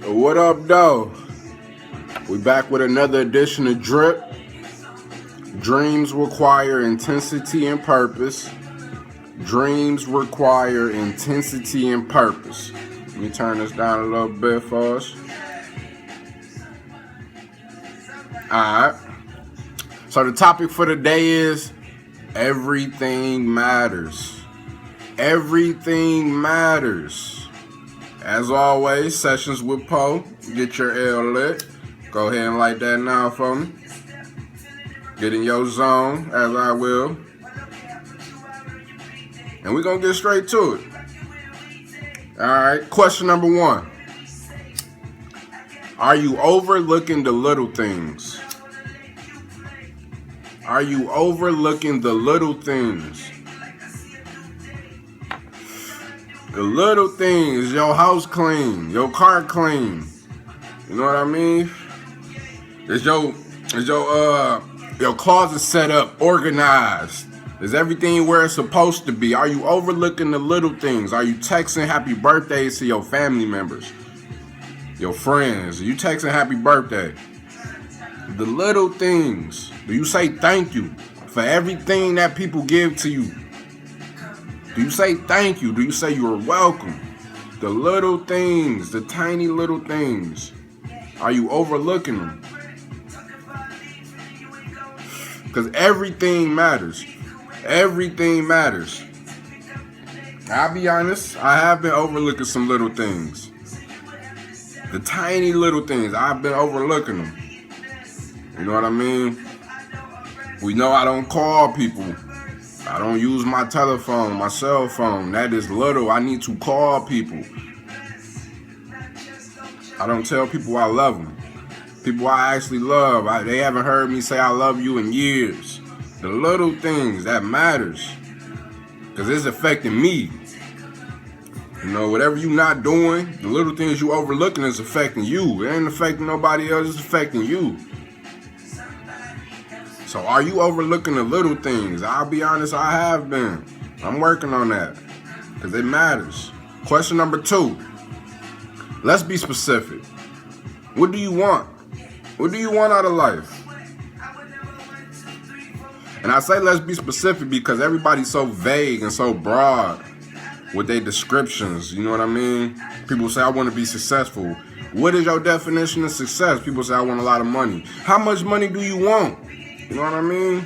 What up, though? We back with another edition of Drip. Dreams require intensity and purpose. Dreams require intensity and purpose. Let me turn this down a little bit for us. Alright. So the topic for today is everything matters. Everything matters. As always, sessions with Poe. Get your L lit. Go ahead and light that now for me. Get in your zone, as I will. And we're going to get straight to it. Alright, question number 1. Are you overlooking the little things? Are you overlooking the little things? The little things, your house clean, your car clean. You know what I mean? Is your closet set up, organized? Is everything where it's supposed to be? Are you overlooking the little things? Are you texting happy birthdays to your family members, your friends? Are you texting happy birthday? The little things. Do you say thank you for everything that people give to you? Do you say thank you? Do you say you're welcome? The little things, the tiny little things. Are you overlooking them? Because everything matters. Everything matters. I'll be honest, I have been overlooking some little things. The tiny little things, I've been overlooking them. You know what I mean? We know I don't call people. I don't use my telephone, my cell phone. That is little. I need to call people. I don't tell people I love them. People I actually love, they haven't heard me say I love you in years. The little things, that matters. Because it's affecting me. You know, whatever you're not doing, the little things you overlooking is affecting you. It ain't affecting nobody else, it's affecting you. So are you overlooking the little things? I'll be honest, I have been. I'm working on that. Because it matters. Question number 2. Let's be specific. What do you want? What do you want out of life? And I say let's be specific because everybody's so vague and so broad with their descriptions. You know what I mean? People say, I want to be successful. What is your definition of success? People say, I want a lot of money. How much money do you want? You know what I mean?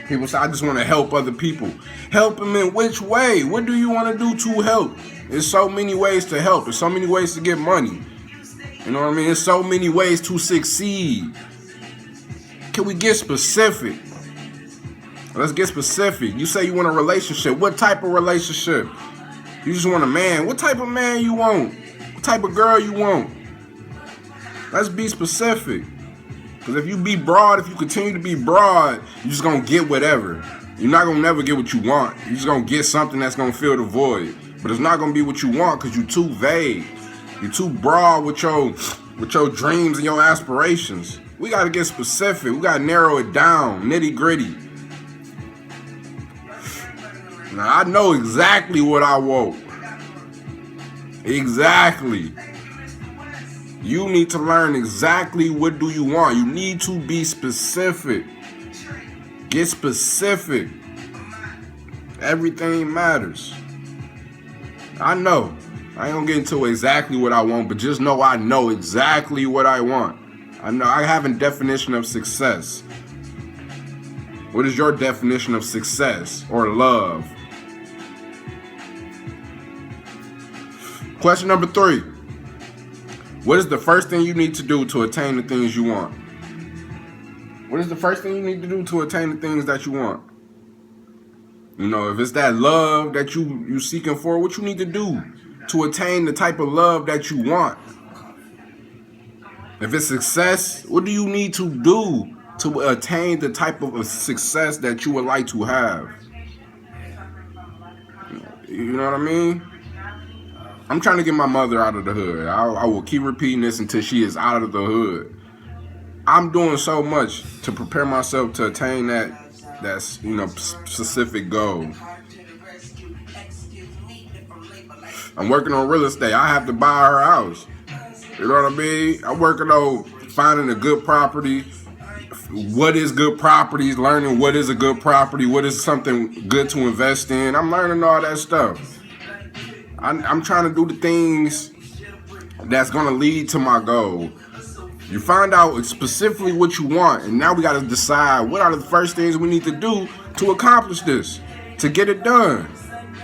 People say, I just want to help other people. Help them in which way? What do you want to do to help? There's so many ways to help. There's so many ways to get money. You know what I mean? There's so many ways to succeed. Can we get specific? Let's get specific. You say you want a relationship. What type of relationship? You just want a man. What type of man you want? What type of girl you want? Let's be specific. Because if you be broad, if you continue to be broad, you're just going to get whatever. You're not going to never get what you want. You're just going to get something that's going to fill the void. But it's not going to be what you want because you're too vague. You're too broad with your dreams and your aspirations. We got to get specific. We got to narrow it down, nitty gritty. Now, I know exactly what I want. Exactly. You need to learn exactly what do you want. You need to be specific. Get specific. Everything matters. I know. I ain't gonna get into exactly what I want, but just know I know exactly what I want. I know I have a definition of success. What is your definition of success or love? Question number 3. What is the first thing you need to do to attain the things you want? What is the first thing you need to do to attain the things that you want? You know, if it's that love that you seeking for, what you need to do to attain the type of love that you want? If it's success, what do you need to do to attain the type of success that you would like to have? You know what I mean? I'm trying to get my mother out of the hood. I will keep repeating this until she is out of the hood. I'm doing so much to prepare myself to attain that's specific goal. I'm working on real estate. I have to buy her house. You know what I mean? I'm working on finding a good property. What is good properties? Learning what is a good property. What is something good to invest in? I'm learning all that stuff. I'm trying to do the things that's going to lead to my goal. You find out specifically what you want, and now we got to decide what are the first things we need to do to accomplish this, to get it done.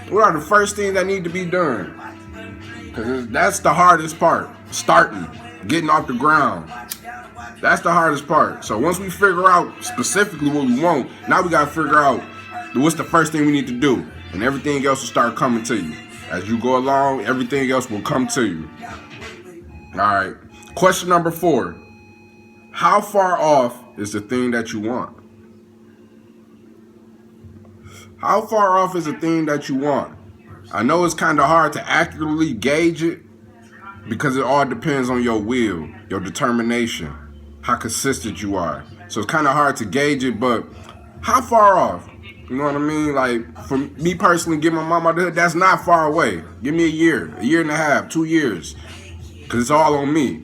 What are the first things that need to be done? Because that's the hardest part, starting, getting off the ground. That's the hardest part. So once we figure out specifically what we want, now we got to figure out what's the first thing we need to do, and everything else will start coming to you. As you go along, everything else will come to you. All right. Question number 4. How far off is the thing that you want? How far off is the thing that you want? I know it's kind of hard to accurately gauge it because it all depends on your will, your determination, how consistent you are. So it's kind of hard to gauge it, but how far off? You know what I mean? Like, for me personally, get my mom out of the hood, that's not far away. Give me a year and a half, 2 years, because it's all on me.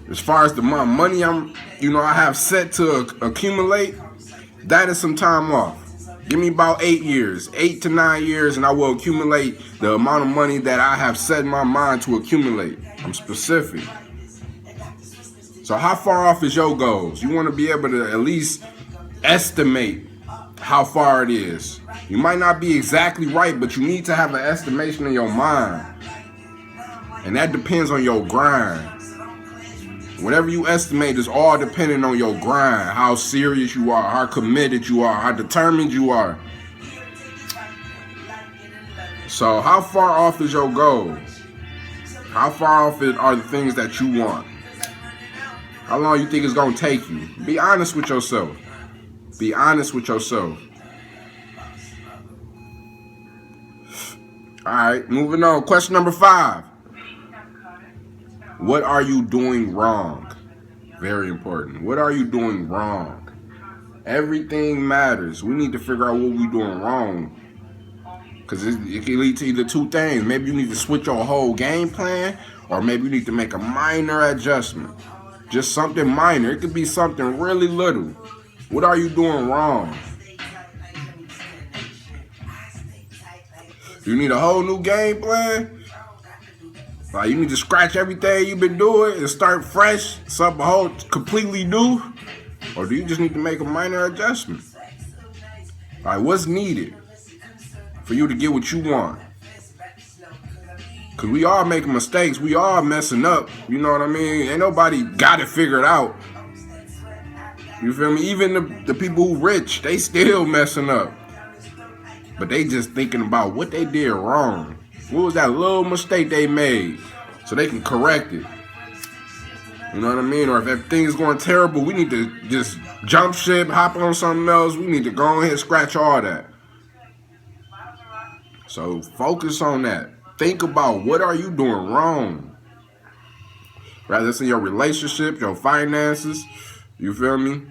As far as the money I have set to accumulate, that is some time off. Give me about 8 years, 8 to 9 years, and I will accumulate the amount of money that I have set in my mind to accumulate. I'm specific. So how far off is your goals? You want to be able to at least estimate how far it is. You might not be exactly right, but you need to have an estimation in your mind. And that depends on your grind. Whatever you estimate is all dependent on your grind, how serious you are, how committed you are, how determined you are. So how far off is your goal? How far off are the things that you want? How long you think it's going to take you? Be honest with yourself. Be honest with yourself. All right, moving on. Question number 5. What are you doing wrong? Very important. What are you doing wrong? Everything matters. We need to figure out what we're doing wrong. Because it can lead to either 2 things. Maybe you need to switch your whole game plan, or maybe you need to make a minor adjustment. Just something minor. It could be something really little. What are you doing wrong? You need a whole new game plan? Like, you need to scratch everything you've been doing and start fresh, something whole completely new? Or do you just need to make a minor adjustment? Like, what's needed for you to get what you want? Because we all making mistakes. We all messing up. You know what I mean? Ain't nobody got it figured out. You feel me? Even the people who rich, they still messing up. But they just thinking about what they did wrong. What was that little mistake they made? So they can correct it. You know what I mean? Or if everything's going terrible, we need to just jump ship, hop on something else. We need to go ahead and scratch all that. So focus on that. Think about what are you doing wrong. Rather it's in your relationship, your finances. You feel me?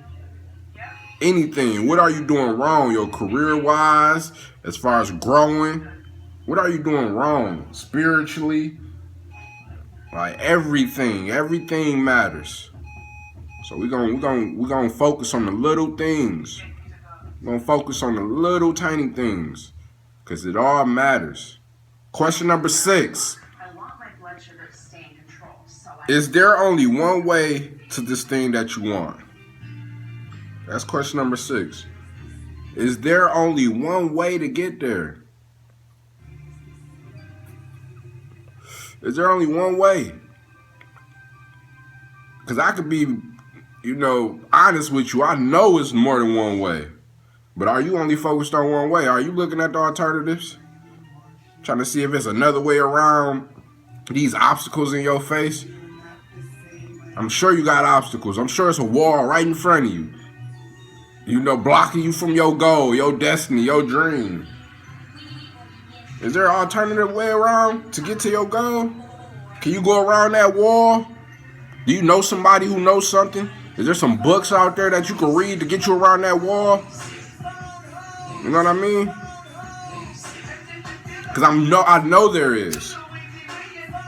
Anything. What are you doing wrong? Your career-wise, as far as growing. What are you doing wrong? Spiritually? Like everything. Everything matters. So we're gonna focus on the little things. We're gonna focus on the little tiny things. Because it all matters. Question number 6. Is there only one way to this thing that you want? That's question number 6. Is there only one way to get there? Is there only one way? Because I could be, honest with you. I know it's more than one way. But are you only focused on one way? Are you looking at the alternatives? Trying to see if there's another way around these obstacles in your face? I'm sure you got obstacles. I'm sure it's a wall right in front of you. Blocking you from your goal, your destiny, your dream. Is there an alternative way around to get to your goal? Can you go around that wall? Do you know somebody who knows something? Is there some books out there that you can read to get you around that wall? You know what I mean? Because I know there is.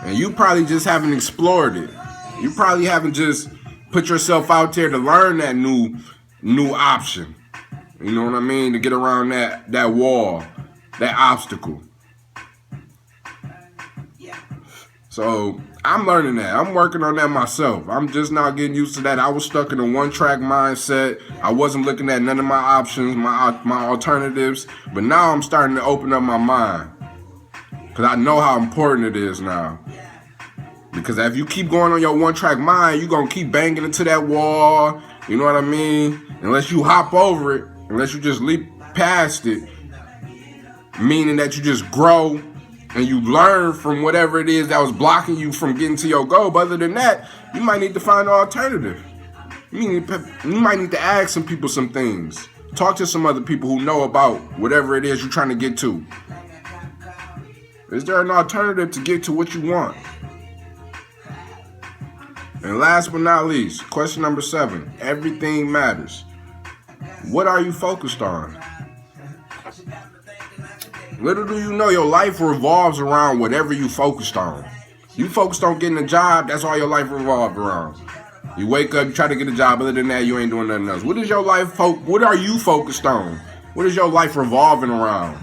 And you probably just haven't explored it. You probably haven't just put yourself out there to learn that new option. You know what I mean? To get around that wall, that obstacle. So I'm learning that. I'm working on that myself. I'm just not getting used to that. I was stuck in a one-track mindset. I wasn't looking at none of my options, my alternatives. But now I'm starting to open up my mind. Because I know how important it is now. Because if you keep going on your one-track mind, you're going to keep banging into that wall. You know what I mean? Unless you hop over it. Unless you just leap past it. Meaning that you just grow and you learn from whatever it is that was blocking you from getting to your goal. But other than that, you might need to find an alternative. You might need to ask some people some things. Talk to some other people who know about whatever it is you're trying to get to. Is there an alternative to get to what you want? And last but not least, question number 7. Everything matters. What are you focused on? Little do you know, your life revolves around whatever you focused on. You focused on getting a job, that's all your life revolved around. You wake up, you try to get a job, other than that, you ain't doing nothing else. What is your life what are you focused on? What is your life revolving around?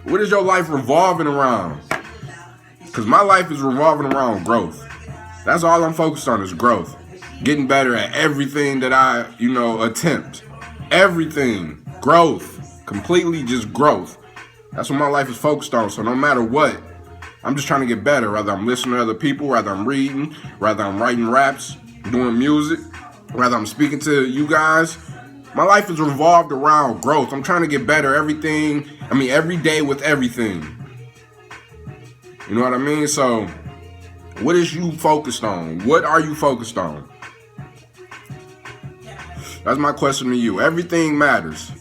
What is your life revolving around? Because my life is revolving around growth. That's all I'm focused on is growth. Getting better at everything that I, attempt. Everything. Growth. Completely just growth. That's what my life is focused on. So no matter what, I'm just trying to get better. Whether I'm listening to other people, whether I'm reading, whether I'm writing raps, doing music, whether I'm speaking to you guys. My life is revolved around growth. I'm trying to get better every day with everything. You know what I mean? So what is you focused on? What are you focused on? That's my question to you. Everything matters.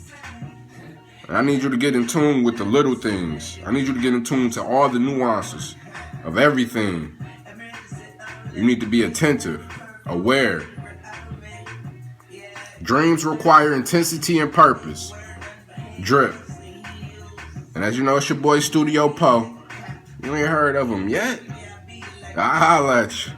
And I need you to get in tune with the little things. I need you to get in tune to all the nuances of everything. You need to be attentive, aware. Dreams require intensity and purpose. Drip. And as you know, it's your boy Studio Poe. You ain't heard of him yet? I'll holla at you.